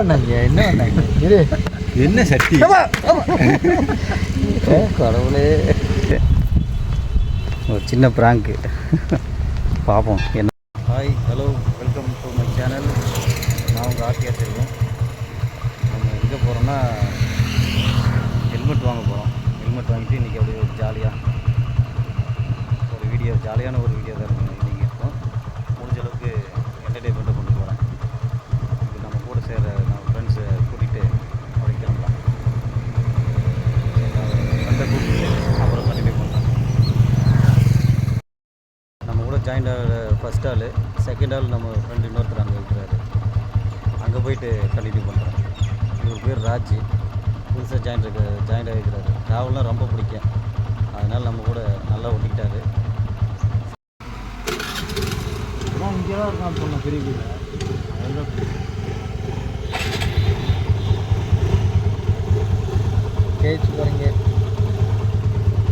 பண்ணாங்க என்ன பண்ணாங்க இது என்ன சட்டி கடவுளே. ஒரு சின்ன ப்ராங்க்கு பார்ப்போம் என்ன. Hi hello welcome to my channel. நான் உங்கள் ஆர்டிஆர் செல்வம். நம்ம எங்கே போகிறோம்னா ஹெல்மெட் வாங்க போகிறோம். ஹெல்மெட் வாங்கிட்டு இன்றைக்கி அப்படியே ஒரு ஜாலியாக ஒரு வீடியோ, ஜாலியான ஒரு வீடியோ தான் இன்றைக்கி இருக்கும். முடிஞ்ச அளவுக்கு என்டர்டெயின்மெண்ட்டை கொண்டு போகிறேன். இப்போ நம்ம கூட சேர நம்ம ஃப்ரெண்ட்ஸை கூட்டிகிட்டு அப்படி கிளம்பலாம். ஃப்ரெண்டை கூப்பிட்டு அப்புறம் கண்டினியூ பண்ணுறேன். நம்ம கூட ஜாயிண்ட் ஃபஸ்ட் ஆள், செகண்ட் ஆள் நம்ம ஃப்ரெண்டு இன்னொருத்தர் அங்கே இருக்கிறாரு. அங்கே போயிட்டு கண்டினியூ பண்ணுறேன். இவர் பேர் ராஜ், புதுசாக ஜாயிண்ட் ஆகிருக்கிறாரு. ட்ராவல்லாம் ரொம்ப பிடிக்கும், அதனால் நம்ம கூட நல்லா ஒட்டிக்கிட்டாரு. இங்கே தான் இருக்கான் சொன்ன பெரிய வீடு. கேச்சு போகிறீங்க,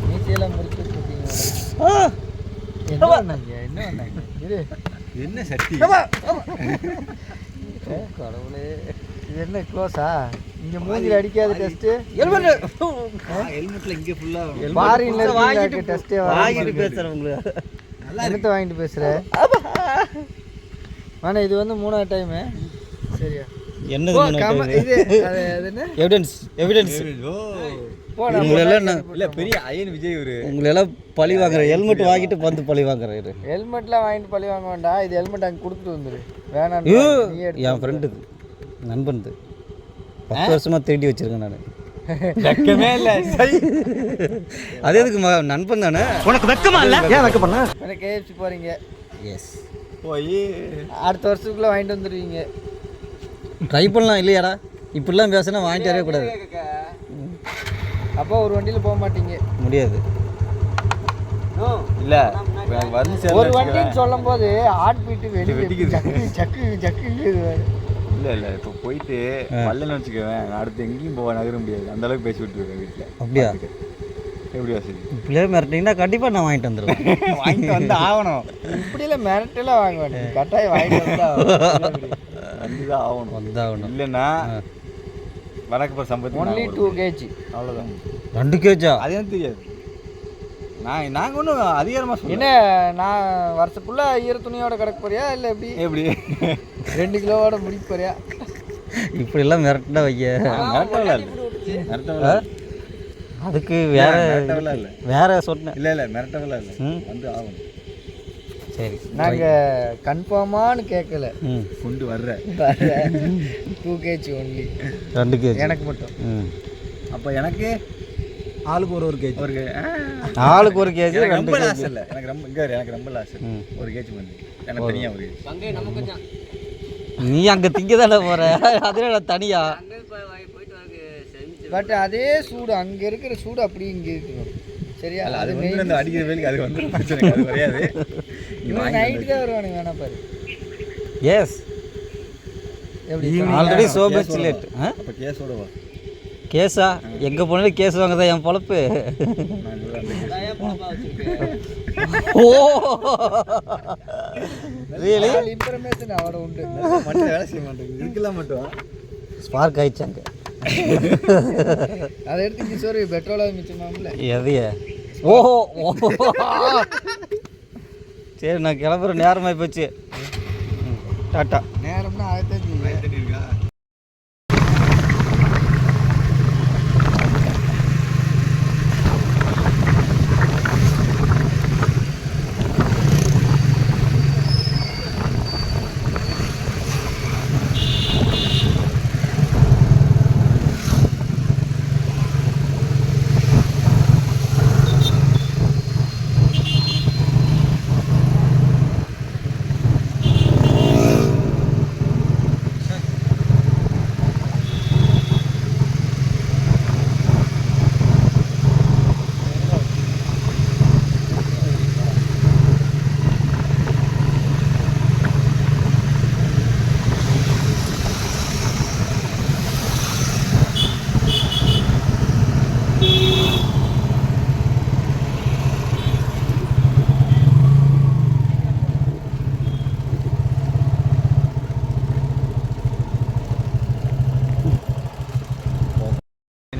மீசையெல்லாம் முடிச்சு கொடுத்தீங்க. என்ன பண்ணாங்க இது என்ன சட்டி கடவுளே. இது என்ன க்ளோஸா? இங்கே மூஞ்சில் அடிக்காத டெஸ்ட்டு. ஹெல்மெட்டில் இங்கே ஃபுல்லாக பாரின்ல வாங்கிட்டு டெஸ்ட்டே வாங்கிட்டு பேசுகிறேன். உங்களுக்கு என்னத்தை வாங்கிட்டு பேசுகிறேன்? ஆனால் இது வந்து 3வது டைமு. சரியா? என்னது இது என்ன எவிடன்ஸ்? இல்லை பெரிய அயன் விஜய் ஒரு உங்களெல்லாம் பழி வாங்குற. ஹெல்மெட் வாங்கிட்டு வந்து பழி வாங்குறாரு. ஹெல்மெட்லாம் வாங்கிட்டு பழி வாங்க வேண்டாம். இது ஹெல்மெட் அங்கே கொடுத்துட்டு வந்துடு. வேணாம், என் ஃப்ரெண்டுது, நண்பனுது. 10 வருஷமாக தேடி வச்சிருக்கேன் நான். வெக்கமே இல்லை. அது எதுக்கு நண்பன் தானே? உனக்கு வெக்கமா இல்லை? ஏன் வெக்க பண்ண? கேஎஃப்சி போகிறீங்க. எஸ், போய் அடுத்த வருஷத்துக்குள்ளே வாங்கிட்டு வந்துடுவீங்க. ட்ரை பண்ணலாம் இல்லையாடா? இப்படிலாம் பேசினா வாங்கிட்டு வரவே கூடாது. அப்போ ஒரு வண்டியில் போக மாட்டீங்க. முடியாது. இல்லை ஒரு வண்டின்னு சொல்லும் போது ஹார்ட் பீட்டு வெளியே ஜக்கு ஜக்கு. இல்லை இல்லை, இப்போ போயிட்டு வரலன்னு வச்சுக்குவேன், அடுத்து எங்கேயும் போக நகர முடியாது. அந்த அளவுக்கு பேசி விட்டுருக்கேன் வீட்டில். அப்படியா? எப்படியா? சரி, இப்படியே மிரட்டிங்கன்னா கண்டிப்பாக நான் வாங்கிட்டு வந்துடுவேன். வாங்கிட்டு வந்து ஆகணும். இப்படியெல்லாம் மிரட்டெல்லாம் வாங்க வேண்டாம், கட்டாயம் வாங்கிட்டு வந்து தான் ஆகணும். வந்தாகணும். இல்லைன்னா வணக்கம் சம்பத்தி ஒன்லி 2 kg. அவ்வளோதான். 2 kg? அது எனக்கு தெரியாது. நாங்கள் ஒன்றும் அதிகாரமாக சொல்ல. என்ன, நான் வருஷ ஃபுல்லாக ஈர துணியோட கிடக்க போறியா இல்லை எப்படி 2 கிலோவோட முடிக்க போறியா? இப்படிலாம் மிரட்டா வைக்க மிரட்டவில்லை இல்லை, மிரட்டவில்லை. அதுக்கு வேற இல்லை, வேற சொன்னேன். இல்லை மிரட்டவில்லை இல்லை, வந்து ஆகணும். சரி, நாங்கள் கன்ஃபார்மானு கேட்கல. கொண்டு வர்றேன். 2 kg ஒன்லி. 2 kg எனக்கு மட்டும். அப்போ எனக்கு ஆளுக்கு ஒரு கேஜி. ஆளுக்கு ஒரு கேஜி. ரொம்ப லாஸ் இல்லை எனக்கு, ரொம்ப இங்கே எனக்கு ரொம்ப லாஸ். 1 கேஜி பண்ணி எனக்கு தனியாக ஒரு கேஜி. நீ அங்கே திங்க தானே போகிற, அதே தனியா. பட் அதே சூடு, அங்கே இருக்கிற சூடு அப்படி இங்கே இருக்கணும். சரியா? அது வந்து அடிக்கிற வேலைக்கு அது வந்து பிரச்சனை அது கிடையாது. இவன் நைட்டு தான் வருவானுங்க, வேணா பாரு. எஸ், எப்படி ஆல்ரெடி சோ மச் லேட். அப்போ கேஸோட வா. கேஸா? எங்கே போனாலும் கேஸ் வாங்கதான் என் பொழப்பு. ஓ ரியலி? இன்ஃபர்மேஷன் அவட உண்டு. மட்டும் வேலை செய்ய மாட்டேங்குது, இதுக்கெல்லாம் மட்டும் ஸ்பார்க் ஆயிடுச்சாங்க. அதை எடுத்து கிஷோர் பெட்ரோலாக மிச்சமாம்ல. எதைய? ஓஹோ, சரி நான் கிளம்புற நேரமாகி போச்சு. டாட்டா. நேரம்னா ஆகத்தான் இருக்கா.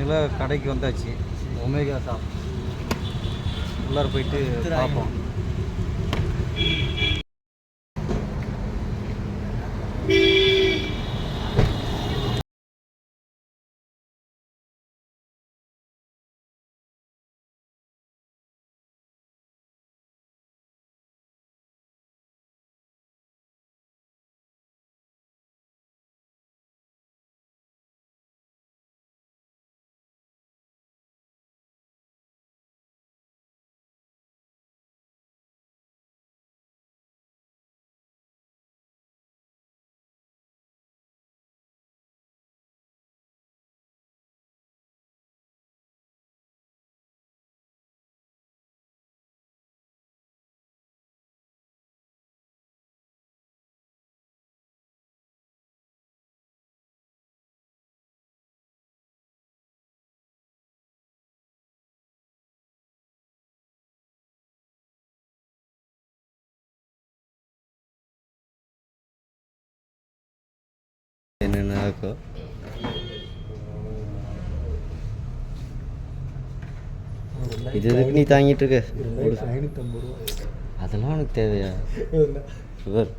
ஃபைனலாக கடைக்கு வந்தாச்சு. ஒமேகா ஷாப் உள்ளார போயிட்டு பார்ப்போம். என்னென்ன ஆக்கும் இது எதுக்கு நீ தாங்கிட்டு இருக்க? அதெல்லாம் உனக்கு தேவையா? சுகர்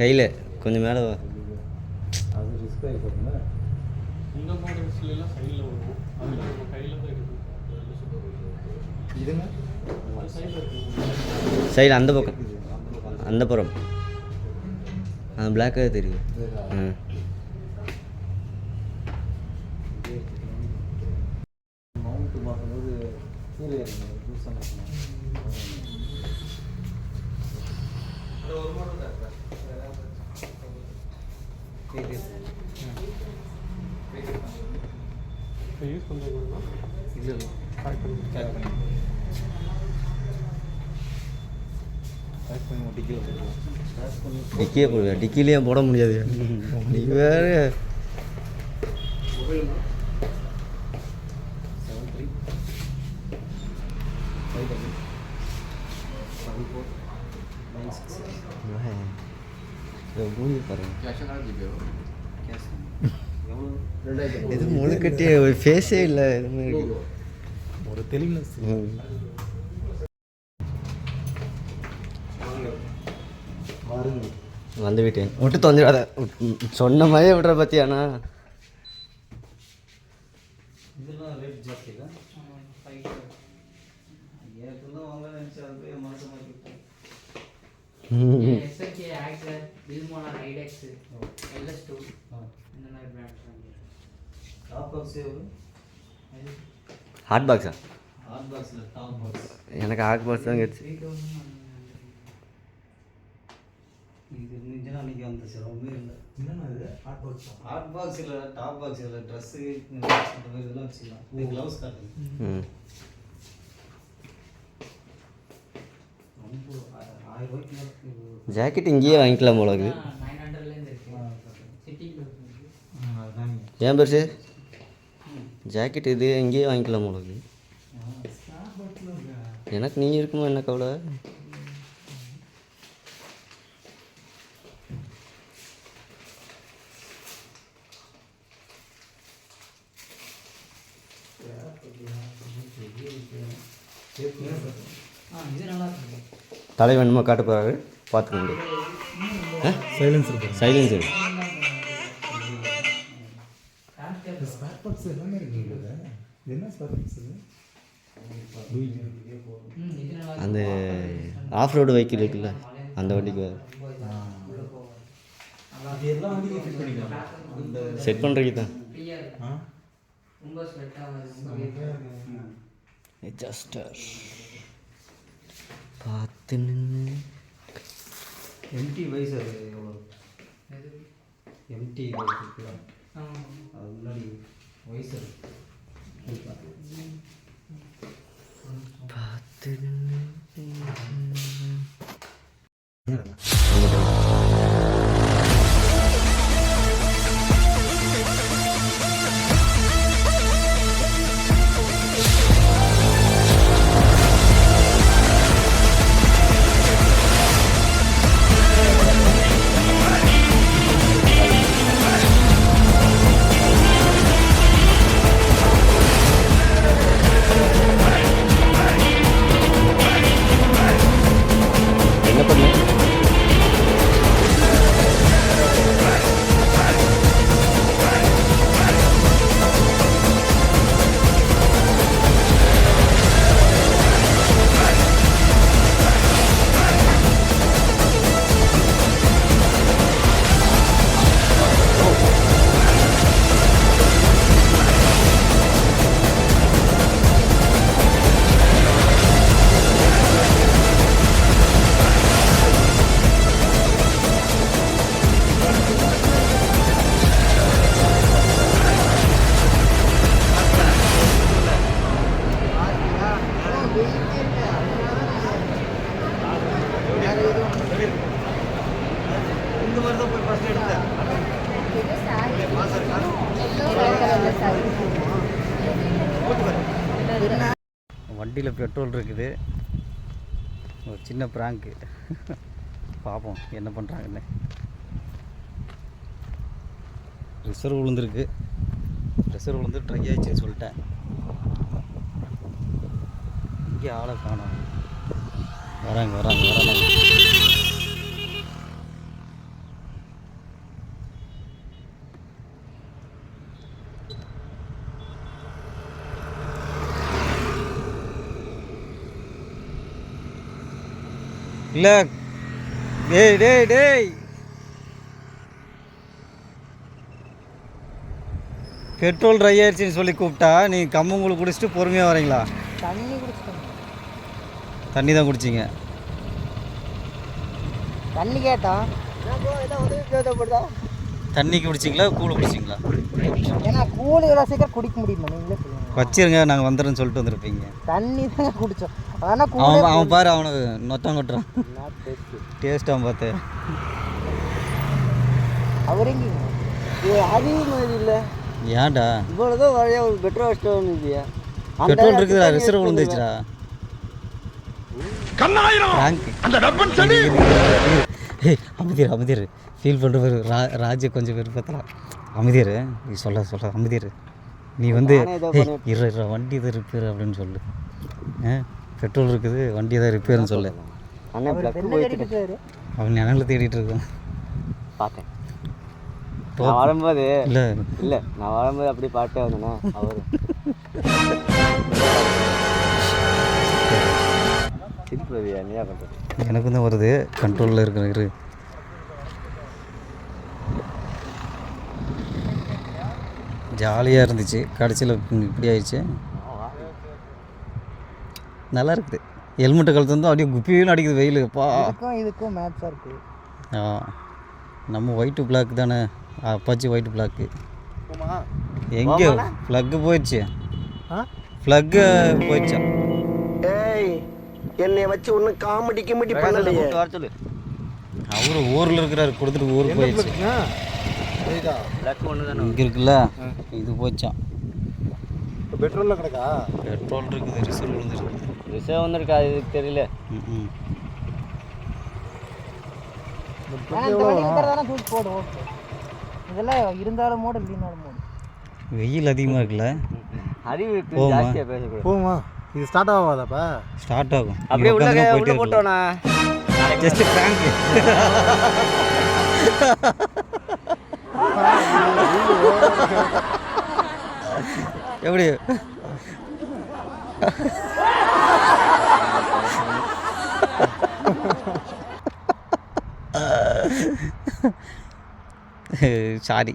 கையில் கொஞ்சம் மேலே வா. அது ரிஸ்க் ஆகி போகுதுன்னா இந்த மாடல்ஸ்லாம் சைடில் வரும். அதில் நம்ம கையில் தான் எடுக்கணும். இதுங்க அது சைடில் இருக்கு. சைடில் அந்த பக்கம் அந்த புறம் அந்த பிளாக்காக தெரியும். மவுண்ட் பார்க்கும்போது கீழே இறங்க புதுசாக ஒரு மாடல் யூஸ் பண்ணுறீங்களா? இல்லை இல்லை பேக் பண்ணி டிக்கியில் போடுவோம். டிக்கியே போடுவியா? டிக்கிலேயே போட முடியாது. நீ வேறு 73 மூஞ்சி பாருங்க. இது முழு கட்டி ஒரு ஃபேஸே இல்லை. எதுவுமே இருக்கு ஒரு தெளிவுனஸ். வந்து விட்டேன். விட்டு தொலைஞ்சிடாத. சொன்ன மாதிரியே விடுற பற்றியாண்ணா. இதெல்லாம் ரேட் ஜாஸ்தி தான். ஹாட் பாக்ஸா? எனக்கு ஹாட் பாக்ஸ் தான் கிடச்சி. இது இருந்துச்சுன்னா அன்றைக்கி அந்த சிரமமே இல்லை. என்னென்ன இது ஹாட் பாக்ஸ் இல்லை, டாப் பாக்ஸ் இல்லை, ட்ரெஸ்ஸு அந்த மாதிரி இதெல்லாம் வச்சுக்கலாம். இது க்ளவுஸ் காட்டுங்க. ஜாக்கெட் இங்கேயே வாங்கிக்கலாம் போல இருக்குது. ஏன் பெருசு ஜாக்கெட் இது இங்கேயே வாங்கிக்கலாம் போல இருக்குது. எனக்கு நீங்கள் இருக்கணும் என்ன கவலை? தலை வேணுமா காட்ட போகிறாரு, பார்த்துக்கோங்க. சைலன்சர் சைலன்சர் ஸ்பேர் பார்ட்ஸ் எல்லாமே இருக்குங்க. என்ன ஸ்பேர் பார்ட்ஸ்? அந்த ஆஃப் ரோடு வெஹிக்கிள் இருக்குல்ல, அந்த வண்டிக்கு எல்லா வண்டியும் ஃபிட் பண்ணிக்கலாம். செட் பண்ணுறதுக்கு தான். அட்ஜஸ்டர் பார்த்து நின்று. எம்டி வயசு அது எவ்வளோ? எம்டி வயசு இருக்குல்ல, அது முன்னாடி வயசு பார்த்து மாதிரி தான் போய் ஃபர்ஸ்ட் எடுத்தேன். வண்டியில் பெட்ரோல் இருக்குது. ஒரு சின்ன ப்ராங்க்கு பார்ப்போம் என்ன பண்ணுறாங்கன்னு. ரிசர்வ் விழுந்துருக்கு. ரிசர்வ் விழுந்து ட்ரை ஆயிடுச்சுன்னு சொல்லிட்டேன். இங்கே ஆளை காணோம். வராங்க. இல்லை டேய் பெட்ரோல் ட்ரை ஆயிடுச்சுன்னு சொல்லி கூப்பிட்டா நீ கம்மங்கூழ் குடிச்சிட்டு பொறுமையாக வரீங்களா? தண்ணி தான் குடிச்சிங்க. தண்ணி கேட்டா தண்ணி குடிச்சிங்களா கூழ் குடிச்சிங்களா? ஏன்னா கூழ் இவ்வளோ சீக்கிரம் குடிக்க முடியுமா நீங்களே சொல்லுங்க. வச்சிருங்க நாங்கள் வந்துடுறேன்னு சொல்லிட்டு வந்துருப்பீங்க. தண்ணி தான் குடித்தோம். ஆனால் அவன் பாரு அவனுக்கு நொத்தம் கொட்டுறான். டேஸ்ட் அவன் பார்த்து அவர் எங்க அதிகமாக இல்லை. ஏன்டா இவ்வளோதான் வழியாக ஒரு பெட்ரோல் ஸ்டோன் இல்லையா? பெட்ரோல் இருக்குதா? ரிசர்வ் விழுந்துச்சுடா. அமைதியர் ஃபீல் பண்ணுற ராஜ கொஞ்சம் விருப்பத்தலாம். அமைதியர் நீ சொல்ல அமைதியர். நீ வந்து இரு வண்டி தான் ரிப்பேர் அப்படின்னு சொல்லு. பெட்ரோல் இருக்குது வண்டி தான் ரிப்பேர்னு சொல்லு. அவன் நினைல தேடிட்டு இருக்கான். பார்த்தேன் நான் வரும்போது. இல்லை நான் வரும்போது அப்படி பாட்டே வந்தேண்ணா. அவர் சிரிப்பது என்னையா பண்ணுறது? எனக்கும் தான் வருது. கண்ட்ரோலில் இருக்கிற ஜாலியாக இருந்துச்சு. கடைசியில் இப்படி ஆயிடுச்சு. நல்லா இருக்குது. ஹெல்மெட்டை கழுத்து வந்து அப்படியே குப்பியும் அடிக்குது வெயிலுப்பா. இதுக்கும் மேட்சாக இருக்குது. நம்ம ஒயிட்டு பிளாக் தானே. Apache white block. எங்கே ஃப்ளக்கு போயிடுச்சு? ஃப்ளக்கு போயிடுச்சா? ஏய் என்னை வச்சு ஒன்றும் காமெடி பண்ணலையே. அவரு ஊரில் இருக்கிறாரு கொடுத்துட்டு ஊருக்கு போயிடுச்சு. இங்கே இருக்குல்ல இது போச்சான். பெட்ரோலில் கிடக்கா? பெட்ரோல் இருக்குது. ரிசர்வ் வந்துருக்கு. ரிசர்வ் வந்துருக்கா? இது தெரியல. போடும் இதெல்லாம் இருந்தாலும் மோடு இல்லைனாலும் மோடு. வெயில் அதிகமாக இருக்குல்ல. அறிவு ஜாஸ்தியாக பேசக்கூடாது. போமா இது ஸ்டார்ட் ஆகாதாப்பா? ஸ்டார்ட் ஆகும். அப்படியே உள்ள போட்டோண்ணா. Just prank. எப்படி சாரி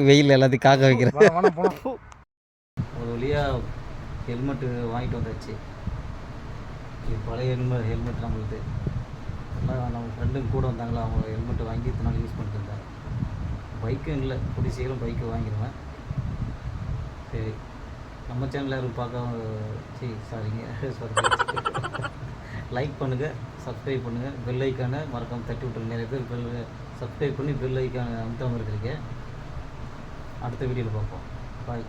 வெயில் எல்லாத்தையும் காக்க வைக்கிறேன். ஒரு வழியாக ஹெல்மெட்டு வாங்கிட்டு வந்தாச்சு. இது பழைய ஹெல்மெட் நம்மளுக்கு எல்லாம் நம்ம ஃப்ரெண்டுங்க கூட வந்தாங்களா, அவங்க ஹெல்மெட்டு வாங்கி இத்தனை நாள் யூஸ் பண்ணிட்டு இருந்தாங்க. பைக்கும் இல்லை, கூடிய சீக்கிரம் பைக்கு வாங்கிடுவேன். சரி நம்ம சேனலில் யாரும் சாரிங்க லைக் பண்ணுங்கள், சப்ஸ்கிரைப் பண்ணுங்கள், பெல் ஐக்கானை மறக்காமல் தட்டி விட்டுருங்க. நிறைய பேர் சப்ஸ்கிரைப் பண்ணி பெல் ஐக்கானை அமுத்தாமல் இருக்கிறீங்க. அடுத்த வீடியோவில் பார்ப்போம். பாய்.